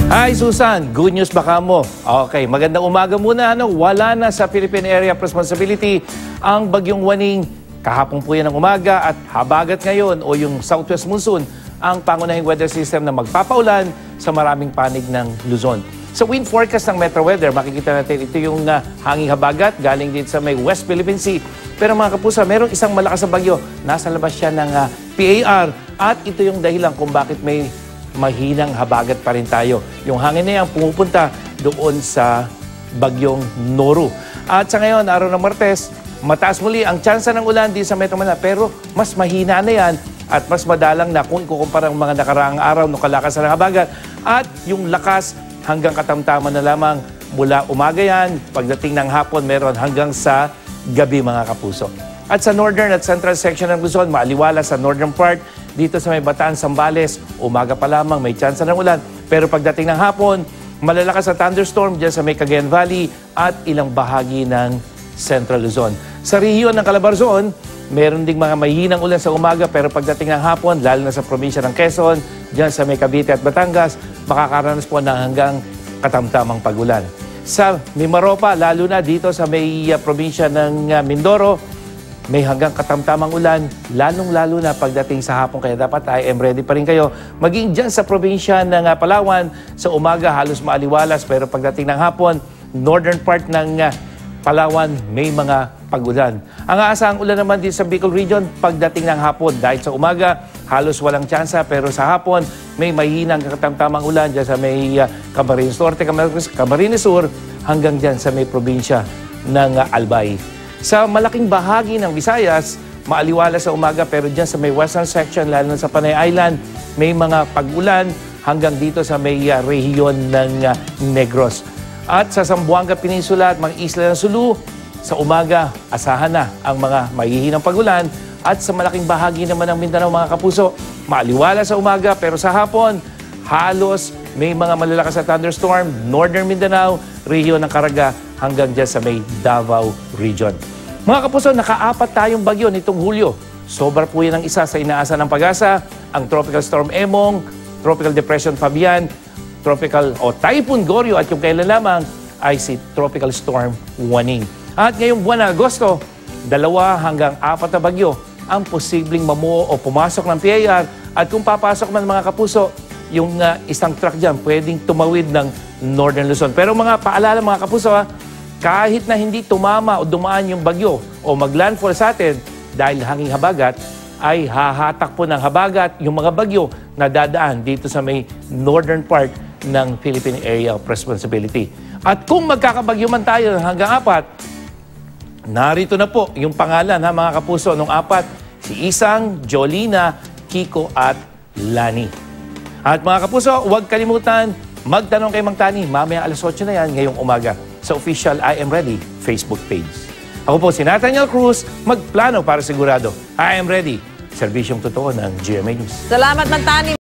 Hi Susan, good news baka mo. Okay, magandang umaga muna. Wala na sa Philippine Area of Responsibility ang bagyong Waning. Kahapon po yan ng umaga at habagat ngayon o yung southwest monsoon ang pangunahing weather system na magpapaulan sa maraming panig ng Luzon. Sa wind forecast ng Metro Weather, makikita natin ito yung hanging habagat galing dito sa may West Philippine Sea. Pero mga kapusa, merong isang malakas na bagyo. Nasa labas siya ng PAR at ito yung dahilan kung bakit may mahinang habagat pa rin tayo. Yung hangin na yan pumupunta doon sa bagyong Noru. At sa ngayon, araw ng Martes, mataas muli ang tsansa ng ulan di sa Metro Manila. Pero mas mahina na yan at mas madalang na kung ikukumpara ang mga nakaraang araw ng kalakasan ng habagat. At yung lakas hanggang katamtaman na lamang mula umaga yan. Pagdating ng hapon, meron hanggang sa gabi mga kapuso. At sa northern at central section ng Luzon, maaliwala sa northern part, dito sa may Bataan, Zambales, umaga pa lamang may tsansa ng ulan. Pero pagdating ng hapon, malalakas na thunderstorm dyan sa may Cagayan Valley at ilang bahagi ng Central Luzon. Sa rehiyon ng Calabarzon, meron ding mga mahihinang ulan sa umaga pero pagdating ng hapon, lalo na sa probinsya ng Quezon, dyan sa may Cavite at Batangas, makakaranas po ng hanggang katamtamang pagulan. Sa Mimaropa, lalo na dito sa may probinsya ng Mindoro, may hanggang katamtamang ulan, lalong-lalo na pagdating sa hapon. Kaya dapat I am ready pa rin kayo. Maging dyan sa probinsya ng Palawan, sa umaga halos maaliwalas. Pero pagdating ng hapon, northern part ng Palawan, may mga pagulan. Ang aasahang ulan naman din sa Bicol Region, pagdating ng hapon. Dahil sa umaga, halos walang tsansa. Pero sa hapon, may mahinang katamtamang ulan dyan sa may Camarines Norte, Camarines Sur, hanggang dyan sa may probinsya ng Albay. Sa malaking bahagi ng Visayas, maaliwala sa umaga pero dyan sa may western section, lalo na sa Panay Island, may mga pag-ulan hanggang dito sa may rehiyon ng Negros. At sa Zamboanga Peninsula at mga isla ng Sulu, sa umaga, asahan na ang mga mahihinang pag-ulan. At sa malaking bahagi naman ng Mindanao, mga kapuso, maaliwala sa umaga pero sa hapon, halos may mga malalakas na thunderstorm, northern Mindanao, rehiyon ng Caraga, hanggang dyan sa may Davao Region. Mga kapuso, nakaapat tayong bagyo nitong Hulyo. Sobra po yan ang isa sa inaasa ng pag-asa, ang Tropical Storm Emong, Tropical Depression Fabian, Tropical o Typhoon Goryo at yung kailan lamang ay si Tropical Storm Waning. At ngayong buwan ng Agosto, 2 hanggang 4 na bagyo ang posibleng mamuo o pumasok ng PAR at kung papasok man mga kapuso, yung isang truck dyan pwedeng tumawid ng Northern Luzon. Pero mga paalala mga kapuso, kahit na hindi tumama o dumaan yung bagyo o maglandfall sa atin dahil hanging habagat, ay hahatak po ng habagat yung mga bagyo na dadaan dito sa may northern part ng Philippine Area of Responsibility. At kung magkakabagyo man tayo hanggang 4, narito na po yung pangalan mga kapuso ng 4, si Isang, Jolina, Kiko at Lani. At mga kapuso, huwag kalimutan magtanong kay Mang Tani, mamaya alas 8 na yan ngayong umaga sa official I Am Ready Facebook page. Ako po si Nathaniel Cruz, magplano para sigurado. I Am Ready, serbisyong totoo ng GMA News. Salamat, Mang Tani.